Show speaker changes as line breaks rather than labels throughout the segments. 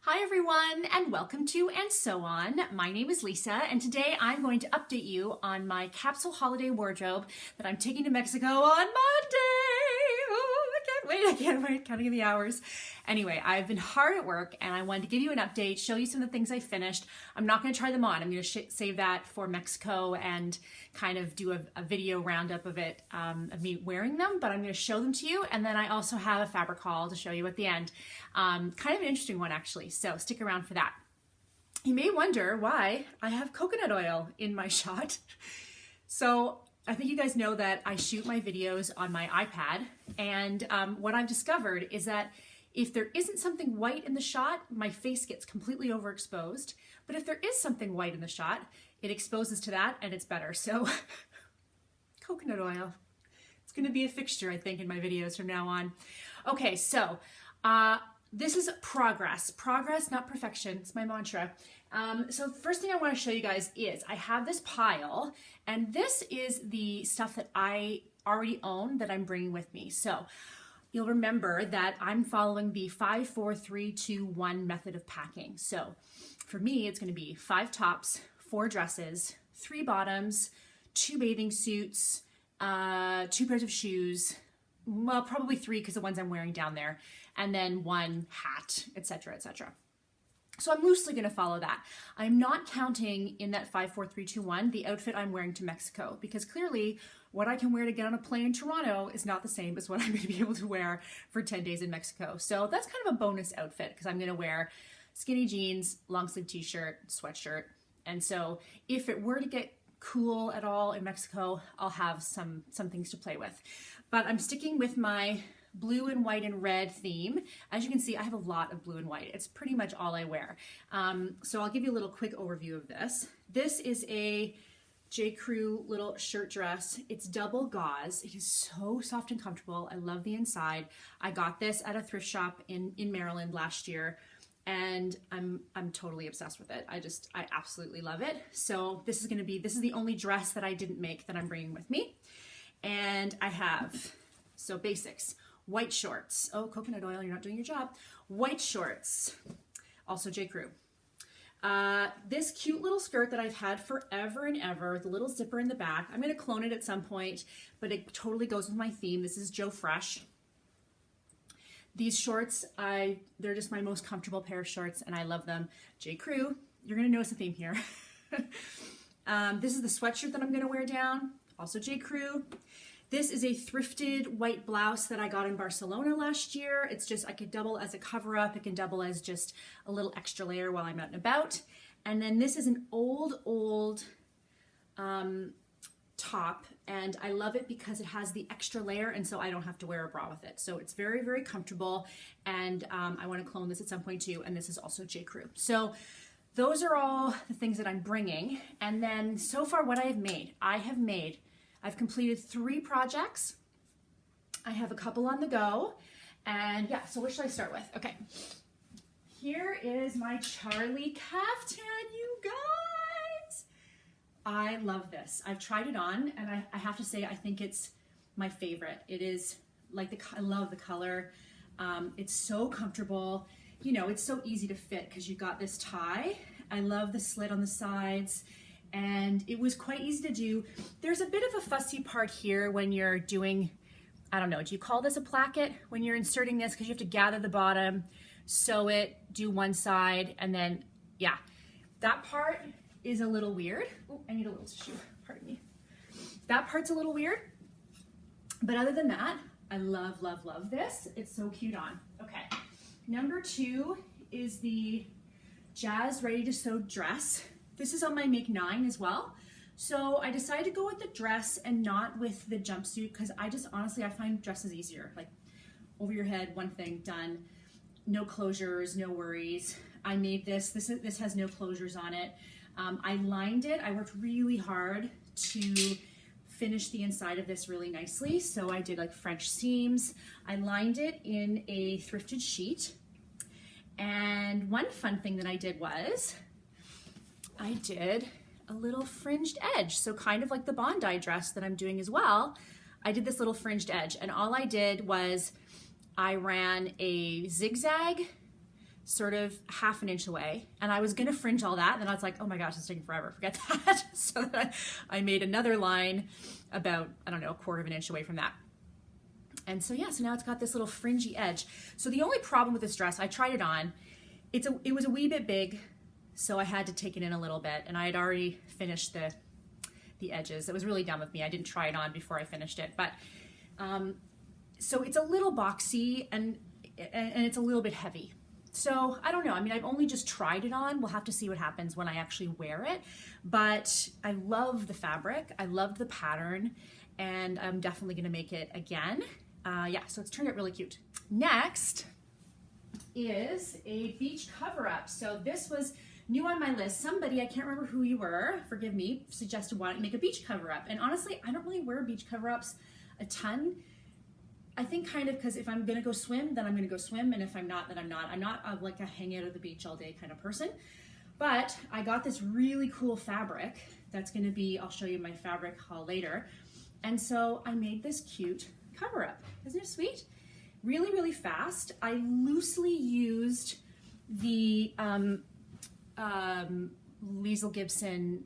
Hi everyone, and welcome to And So On. My name is Lisa, and today I'm going to update you on my capsule holiday wardrobe that I'm taking to Mexico on Monday. Oh, I can't wait, counting the hours. Anyway, I've been hard at work and I wanted to give you an update, show you some of the things I finished. I'm not going to try them on. I'm going to save that for Mexico and kind of do a video roundup of it, of me wearing them, but I'm going to show them to you. And then I also have a fabric haul to show you at the end. Kind of an interesting one actually, so stick around for that. You may wonder why I have coconut oil in my shot. So I think you guys know that I shoot my videos on my iPad, and what I've discovered is that if there isn't something white in the shot, my face gets completely overexposed. But if there is something white in the shot, it exposes to that and it's better. So coconut oil. It's going to be a fixture, I think, in my videos from now on. Okay, so this is progress. Progress, not perfection. It's my mantra. So the first thing I want to show you guys is I have this pile, and this is the stuff that I already own that I'm bringing with me. So you'll remember that I'm following the 5, 4, 3, 2, 1 method of packing. So for me, it's going to be 5 tops, 4 dresses, 3 bottoms, 2 bathing suits, 2 pairs of shoes, well, probably 3 because the ones I'm wearing down there, and then 1 hat, etc., etc. So I'm loosely going to follow that. I'm not counting in that 5, 4, 3, 2, 1 the outfit I'm wearing to Mexico, because clearly what I can wear to get on a plane in Toronto is not the same as what I'm going to be able to wear for 10 days in Mexico. So that's kind of a bonus outfit because I'm going to wear skinny jeans, long sleeve t-shirt, sweatshirt. And so if it were to get cool at all in Mexico, I'll have some things to play with. But I'm sticking with my blue and white and red theme. As you can see, I have a lot of blue and white. It's pretty much all I wear. So I'll give you a little quick overview of this. This is a J. Crew little shirt dress. It's double gauze. It is so soft and comfortable. I love the inside. I got this at a thrift shop in Maryland last year, and I'm totally obsessed with it. I absolutely love it. So this is the only dress that I didn't make that I'm bringing with me. And I have, so basics, white shorts. Oh, coconut oil, you're not doing your job. White shorts, also J. Crew. This cute little skirt that I've had forever and ever, the little zipper in the back. I'm going to clone it at some point, but it totally goes with my theme. This is Joe Fresh. These shorts, they're just my most comfortable pair of shorts, and I love them. J. Crew, you're going to notice a theme here. This is the sweatshirt that I'm going to wear down, also J. Crew. This is a thrifted white blouse that I got in Barcelona last year. It's just, I could double as a cover up. It can double as just a little extra layer while I'm out and about. And then this is an old top, and I love it because it has the extra layer, and so I don't have to wear a bra with it. So it's very, very comfortable, and I want to clone this at some point too, and this is also J. Crew. So those are all the things that I'm bringing. And then so far what I've completed 3 projects. I have a couple on the go. And yeah, so what should I start with? Okay. Here is my Charlie Caftan, you guys. I love this. I've tried it on, and I have to say, I think it's my favorite. It is like I love the color. It's so comfortable. You know, it's so easy to fit because you got this tie. I love the slit on the sides. And it was quite easy to do. There's a bit of a fussy part here when you're doing, I don't know, do you call this a placket? When you're inserting this, because you have to gather the bottom, sew it, do one side, and then, yeah. That part is a little weird. Oh, I need a little tissue, pardon me. That part's a little weird. But other than that, I love, love, love this. It's so cute on. Okay, number 2 is the Jazz Ready to Sew dress. This is on my make 9 as well. So I decided to go with the dress and not with the jumpsuit because honestly, I find dresses easier. Like over your head, one thing, done. No closures, no worries. I made this. This has no closures on it. I lined it. I worked really hard to finish the inside of this really nicely. So I did like French seams. I lined it in a thrifted sheet. And one fun thing that I did was I did a little fringed edge. So kind of like the Bondi dress that I'm doing as well. I did this little fringed edge, and all I did was I ran a zigzag sort of half an inch away, and I was gonna fringe all that, and then I was like, oh my gosh, it's taking forever, forget that. So I made another line about, I don't know, a quarter of an inch away from that. And so yeah, so now it's got this little fringy edge. So the only problem with this dress, I tried it on, it was a wee bit big, so I had to take it in a little bit, and I had already finished the edges. It was really dumb of me, I didn't try it on before I finished it, but so it's a little boxy and it's a little bit heavy. So I don't know, I mean, I've only just tried it on. We'll have to see what happens when I actually wear it, but I love the fabric, I loved the pattern, and I'm definitely gonna make it again. Yeah, so it's turned out really cute. Next is a beach cover-up. So this was new on my list. Somebody, I can't remember who you were, forgive me, suggested why don't you make a beach cover-up. And honestly, I don't really wear beach cover-ups a ton. I think kind of because if I'm gonna go swim, then I'm gonna go swim, and if I'm not, then I'm not. I'm not like a hang out at the beach all day kind of person. But I got this really cool fabric that's gonna be, I'll show you my fabric haul later. And so I made this cute cover-up. Isn't it sweet? Really, really fast. I loosely used the Liesl Gibson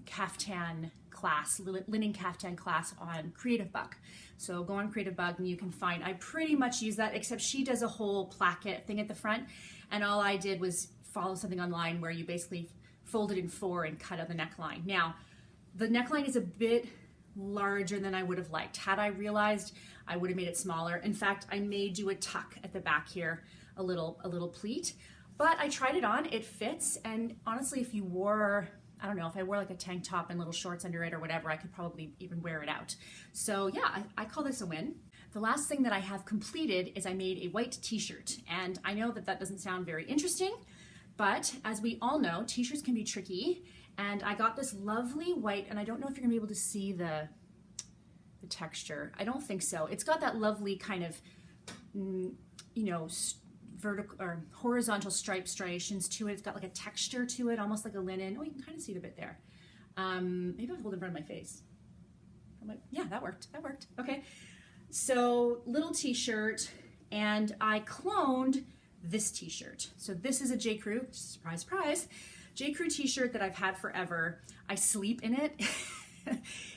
caftan class, linen caftan class on Creative Bug. So go on Creative Bug and you can find, I pretty much use that, except she does a whole placket thing at the front, and all I did was follow something online where you basically fold it in 4 and cut out the neckline. Now, the neckline is a bit larger than I would have liked. Had I realized, I would have made it smaller. In fact, I may do a tuck at the back here, a little pleat, but I tried it on, it fits, and honestly, if you wore, I don't know, if I wore like a tank top and little shorts under it or whatever, I could probably even wear it out. So yeah, I call this a win. The last thing that I have completed is I made a white t-shirt, and I know that that doesn't sound very interesting, but as we all know, t-shirts can be tricky, and I got this lovely white, and I don't know if you're gonna be able to see the texture. I don't think so. It's got that lovely kind of, you know, vertical or horizontal striations to it. It's got like a texture to it, almost like a linen. Oh, you can kind of see it a bit there. Maybe I'll hold it in front of my face. I'm like, yeah, that worked. That worked. Okay. So little t-shirt, and I cloned this t-shirt. So this is a J. Crew, surprise, surprise, J. Crew t-shirt that I've had forever. I sleep in it.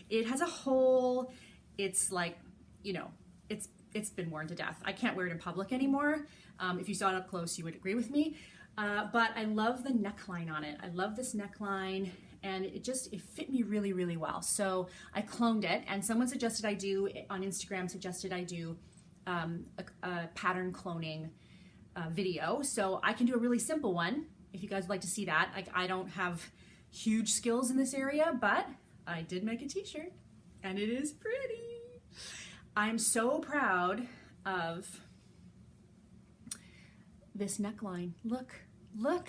It has a hole. It's like, you know, it's been worn to death. I can't wear it in public anymore. If you saw it up close, you would agree with me. But I love the neckline on it. I love this neckline, and it fit me really, really well. So I cloned it, and someone suggested I do, on Instagram, suggested I do a pattern cloning video. So I can do a really simple one if you guys would like to see that. Like, I don't have huge skills in this area, but I did make a t-shirt, and it is pretty. I'm so proud of this neckline. Look, look.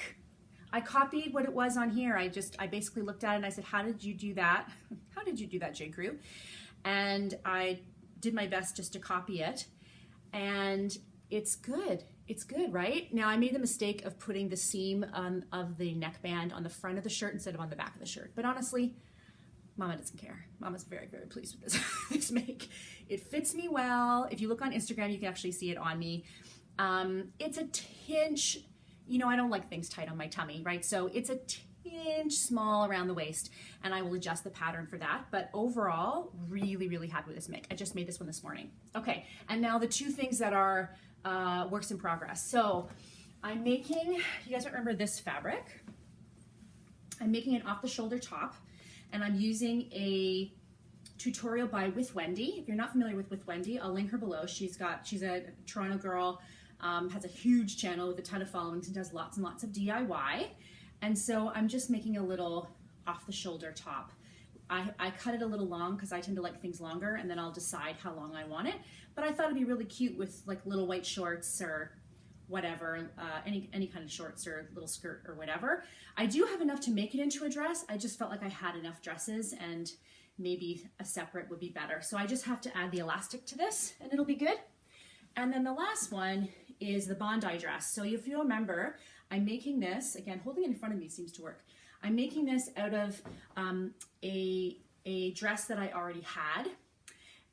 I copied what it was on here. I basically looked at it and I said, how did you do that? How did you do that, J. Crew? And I did my best just to copy it, and it's good. It's good, right? Now, I made the mistake of putting the seam of the neckband on the front of the shirt instead of on the back of the shirt. But honestly, Mama doesn't care. Mama's very, very pleased with this make. It fits me well. If you look on Instagram, you can actually see it on me. It's a tinge, you know, I don't like things tight on my tummy, right? So it's a tinge small around the waist, and I will adjust the pattern for that. But overall, really, really happy with this make. I just made this one this morning. Okay, and now the two things that are works in progress. So I'm making, you guys remember this fabric? I'm making an off-the-shoulder top, and I'm using a tutorial by With Wendy. If you're not familiar with Wendy, I'll link her below. She's a Toronto girl, has a huge channel with a ton of followings, and does lots and lots of DIY. And so I'm just making a little off-the-shoulder top. I cut it a little long because I tend to like things longer, and then I'll decide how long I want it. But I thought it'd be really cute with like little white shorts or whatever, any kind of shorts or little skirt or whatever. I do have enough to make it into a dress. I just felt like I had enough dresses, and maybe a separate would be better. So I just have to add the elastic to this, and it'll be good. And then the last one is the Bondi dress. So if you remember, I'm making this, again, holding it in front of me seems to work. I'm making this out of a dress that I already had.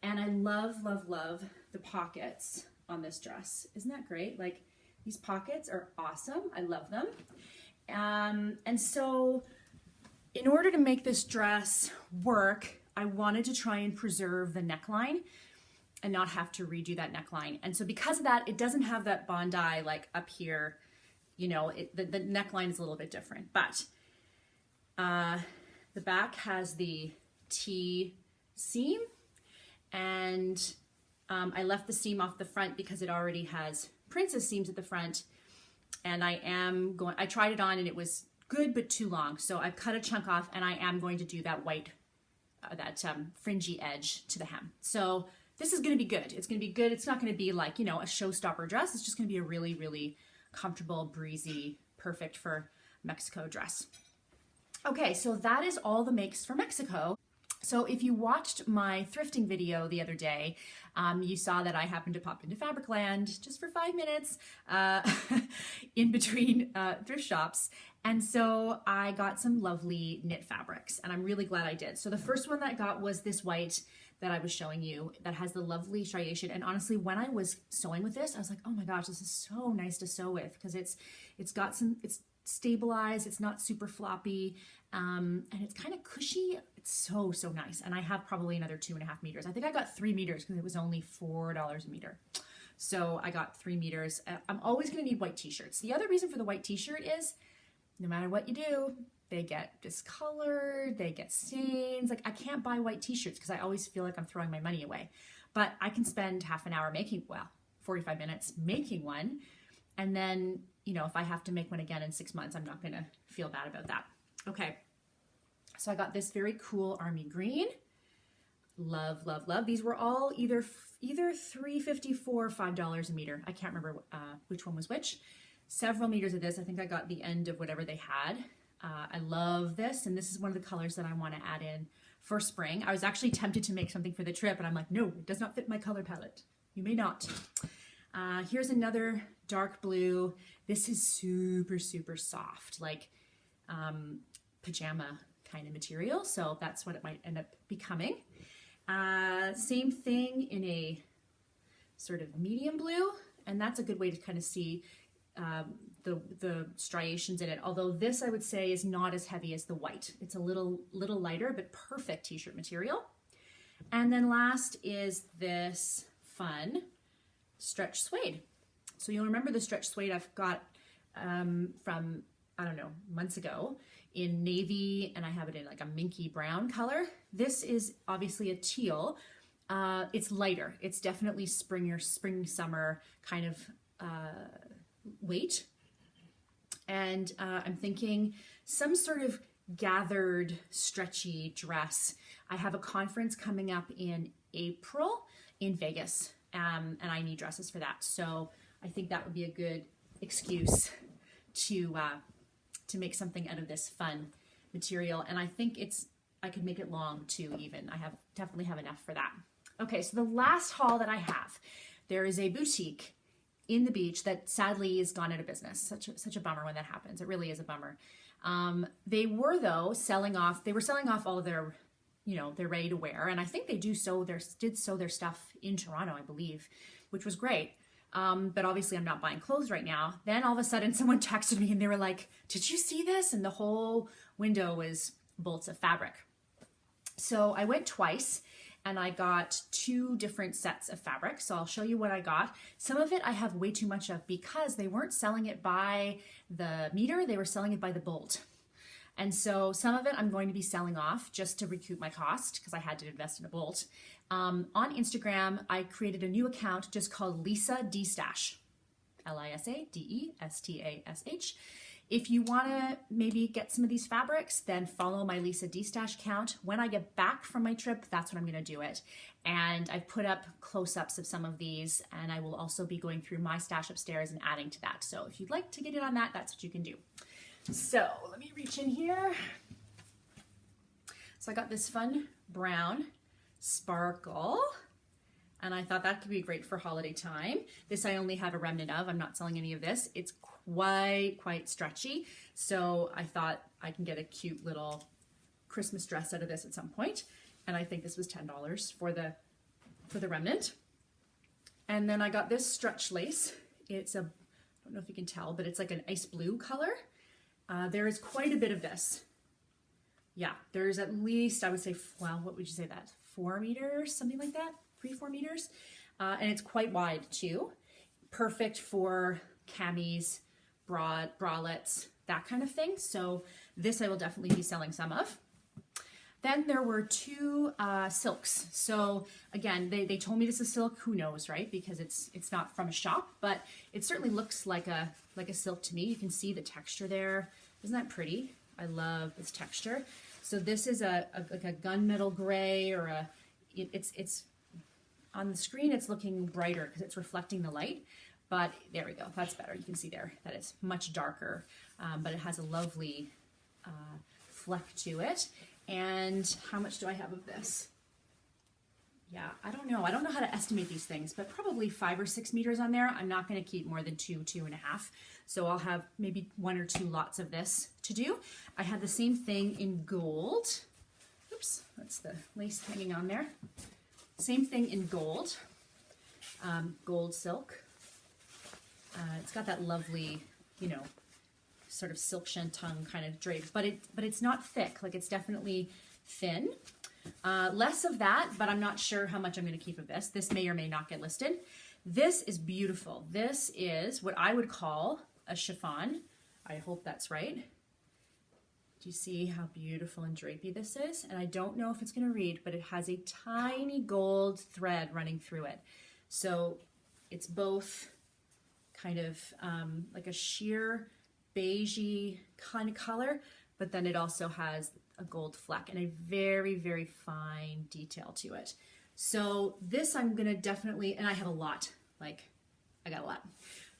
And I love, love, love the pockets on this dress. Isn't that great? Like, These pockets are awesome. I love them. And so in order to make this dress work, I wanted to try and preserve the neckline and not have to redo that neckline. And so because of that, it doesn't have that Bondi like up here, you know, the neckline is a little bit different, but the back has the T seam, and I left the seam off the front because it already has princess seams at the front, and I tried it on and it was good but too long, so I've cut a chunk off and I am going to do that white, fringy edge to the hem. So this is going to be good. It's going to be good. It's not going to be like, you know, a showstopper dress. It's just going to be a really, really comfortable, breezy, perfect for Mexico dress. Okay, so that is all the makes for Mexico. So if you watched my thrifting video the other day, you saw that I happened to pop into Fabricland just for 5 minutes in between thrift shops. And so I got some lovely knit fabrics, and I'm really glad I did. So the first one that I got was this white that I was showing you that has the lovely striation. And honestly, when I was sewing with this, I was like, oh my gosh, this is so nice to sew with, because it's stabilized, it's not super floppy, and it's kind of cushy. It's so nice. And I have probably another 2.5 meters. I think I got 3 meters because it was only $4 a meter. So I got 3 meters. I'm always going to need white t-shirts. The other reason for the white t-shirt is no matter what you do, they get discolored, they get stains. Like, I can't buy white t-shirts because I always feel like I'm throwing my money away. But I can spend half an hour making, 45 minutes making one. And then, you know, if I have to make one again in 6 months, I'm not going to feel bad about that. Okay. So I got this very cool army green. Love, love, love. These were all either $3.54 or $5 a meter. I can't remember which one was which. Several meters of this. I think I got the end of whatever they had. I love this, and this is one of the colors that I want to add in for spring. I was actually tempted to make something for the trip, and I'm like, no, it does not fit my color palette. You may not. Here's another dark blue. This is super, super soft, like pajama kind of material. So that's what it might end up becoming. Same thing in a sort of medium blue. And that's a good way to kind of see the striations in it. Although this, I would say, is not as heavy as the white. It's a little lighter, but perfect t-shirt material. And then last is this fun stretch suede. So you'll remember the stretch suede I've got from, I don't know, months ago in navy, and I have it in like a minky brown color. This is obviously a teal. It's lighter. It's definitely spring, summer kind of weight. And I'm thinking some sort of gathered, stretchy dress. I have a conference coming up in April in Vegas, and I need dresses for that. So I think that would be a good excuse to make something out of this fun material. And I think I could make it long too, even. Definitely have enough for that. Okay, so the last haul that I have, there is a boutique in the beach that sadly is gone out of business. Such a bummer when that happens. It really is a bummer. They were though selling off all of their, you know, their ready to wear. And I think they did sew their stuff in Toronto, I believe, which was great. But obviously I'm not buying clothes right now. Then all of a sudden someone texted me and they were like, did you see this? And the whole window was bolts of fabric. So I went twice and I got 2 different sets of fabric. So I'll show you what I got. Some of it I have way too much of because they weren't selling it by the meter, they were selling it by the bolt. And so some of it I'm going to be selling off just to recoup my cost because I had to invest in a bolt. On Instagram, I created a new account just called Lisa D Stash, LisaDestash. If you want to maybe get some of these fabrics, then follow my Lisa D Stash account. When I get back from my trip, that's when I'm going to do it. And I've put up close-ups of some of these, and I will also be going through my stash upstairs and adding to that. So if you'd like to get in on that, that's what you can do. So let me reach in here. So I got this fun brown sparkle, and I thought that could be great for holiday time. This I only have a remnant of. I'm not selling any of this. It's quite stretchy, so I thought I can get a cute little Christmas dress out of this at some point. And I think this was $10 for the remnant. And then I got this stretch lace. It's a don't know if you can tell, but it's like an ice blue color. There is quite a bit of this. Yeah, there's at least, I would say, well, what would you say that? 4 meters, something like that, 3-4 meters. And it's quite wide too. Perfect for camis, bralettes, that kind of thing. So this I will definitely be selling some of. Then there were 2 silks. So again, they told me this is silk. Who knows, right? Because it's not from a shop, but it certainly looks like a silk to me. You can see the texture there. Isn't that pretty? I love this texture. So this is like a gunmetal gray, or it's on the screen. It's looking brighter because it's reflecting the light. But there we go. That's better. You can see there that it's much darker, but it has a lovely fleck to it. And how much do I have of this? Yeah, I don't know. I don't know how to estimate these things, but probably 5 or 6 meters on there. I'm not going to keep more than 2.5. So I'll have maybe 1 or 2 lots of this to do. I had the same thing in gold. Oops, that's the lace hanging on there. Same thing in gold, gold silk. It's got that lovely, you know, sort of silk shantung kind of drape, but it's not thick. Like, it's definitely thin. Less of that, but I'm not sure how much I'm going to keep of this. This may or may not get listed. This is beautiful. This is what I would call a chiffon. I hope that's right. Do you see how beautiful and drapey this is? And I don't know if it's going to read, but it has a tiny gold thread running through it. So it's both kind of like a sheer beigey kind of color, but then it also has a gold fleck and a very, very fine detail to it. So this I'm gonna definitely, and I have a lot, like I got a lot.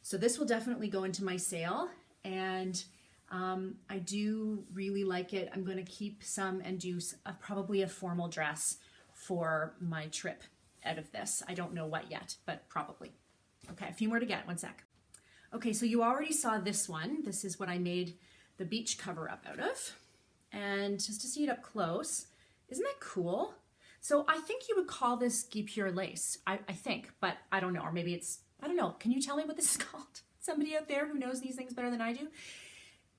So this will definitely go into my sale, and I do really like it. I'm gonna keep some and do probably a formal dress for my trip out of this. I don't know what yet, but probably. Okay, a few more to get, 1 sec. Okay, so you already saw this one. This is what I made the beach cover up out of. And just to see it up close, isn't that cool? So I think you would call this guipure lace, I think, but I don't know, or maybe it's, I don't know. Can you tell me what this is called? Somebody out there who knows these things better than I do?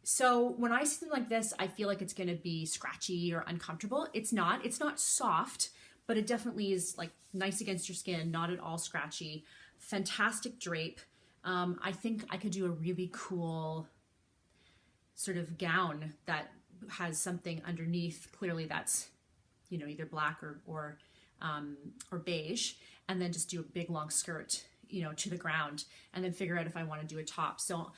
So when I see something like this, I feel like it's gonna be scratchy or uncomfortable. It's not soft, but it definitely is like nice against your skin, not at all scratchy. Fantastic drape. I think I could do a really cool sort of gown that has something underneath. Clearly that's, you know, either black or beige, and then just do a big long skirt, you know, to the ground, and then figure out if I want to do a top. So,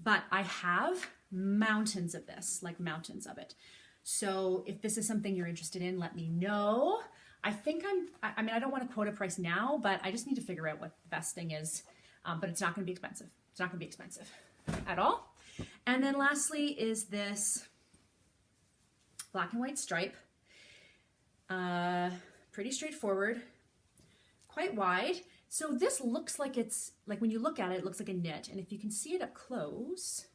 but I have mountains of this, like mountains of it. So if this is something you're interested in, let me know. I think I mean, I don't want to quote a price now, but I just need to figure out what the best thing is. But it's not going to be expensive. It's not going to be expensive at all. And then lastly is this black and white stripe. Pretty straightforward, quite wide. So this looks like it's, like when you look at it, it looks like a knit. And if you can see it up close,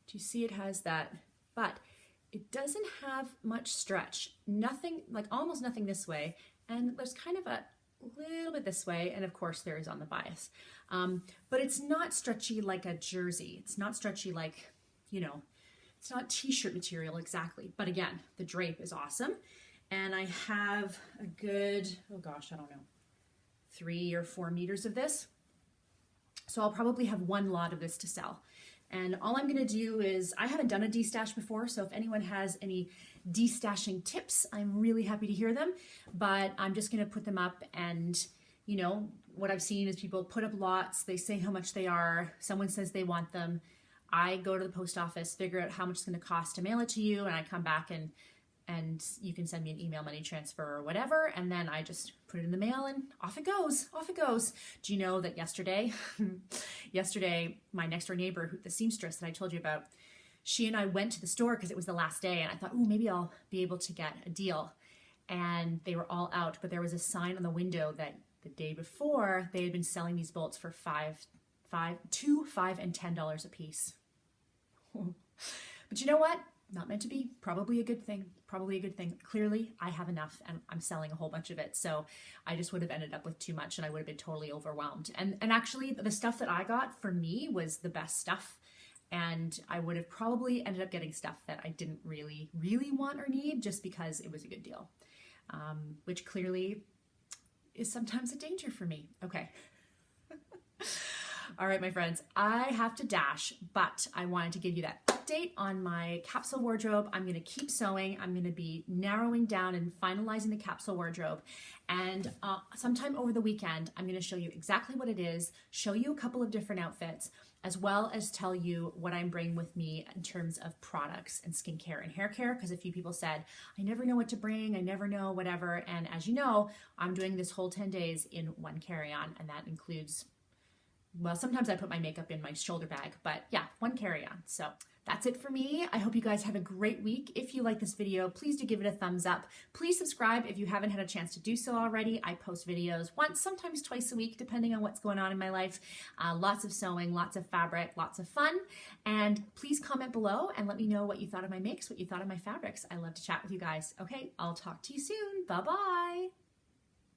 do you see it has that, but it doesn't have much stretch. Nothing, like almost nothing this way. And there's kind of a little bit this way, and of course there is on the bias, but it's not stretchy like a jersey. It's not stretchy like, you know, it's not t-shirt material exactly, but again, the drape is awesome. And I have a good, oh gosh, I don't know, 3 or 4 meters of this. So I'll probably have 1 lot of this to sell. And all I'm gonna do is, I haven't done a de-stash before, so if anyone has any de-stashing tips, I'm really happy to hear them, but I'm just gonna put them up, and you know, what I've seen is people put up lots, they say how much they are, someone says they want them, I go to the post office, figure out how much it's gonna cost to mail it to you, and I come back and you can send me an email money transfer or whatever, and then I just put it in the mail and off it goes, off it goes. Do you know that yesterday, my next door neighbor, the seamstress that I told you about, she and I went to the store because it was the last day, and I thought, oh, maybe I'll be able to get a deal. And they were all out, but there was a sign on the window that the day before they had been selling these bolts for $2, $5, and $10 a piece. But you know what? not meant to be. Probably a good thing. Probably a good thing. Clearly, I have enough and I'm selling a whole bunch of it. So I just would have ended up with too much and I would have been totally overwhelmed. And actually, the stuff that I got for me was the best stuff. And I would have probably ended up getting stuff that I didn't really want or need just because it was a good deal, which clearly is sometimes a danger for me. Okay. All right, my friends, I have to dash, but I wanted to give you that update on my capsule wardrobe. I'm going to keep sewing. I'm going to be narrowing down and finalizing the capsule wardrobe. And sometime over the weekend, I'm going to show you exactly what it is, show you a couple of different outfits, as well as tell you what I'm bringing with me in terms of products and skincare and hair care, because a few people said, I never know what to bring, I never know whatever. And as you know, I'm doing this whole 10 days in one carry-on, and that includes, well, sometimes I put my makeup in my shoulder bag, but yeah, one carry-on. So that's it for me. I hope you guys have a great week. If you like this video, please do give it a thumbs up. Please subscribe if you haven't had a chance to do so already. I post videos once, sometimes twice a week, depending on what's going on in my life. Lots of sewing, lots of fabric, lots of fun. And please comment below and let me know what you thought of my makes, what you thought of my fabrics. I love to chat with you guys. Okay, I'll talk to you soon. Bye-bye.